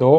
2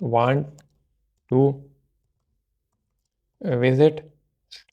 want to visit,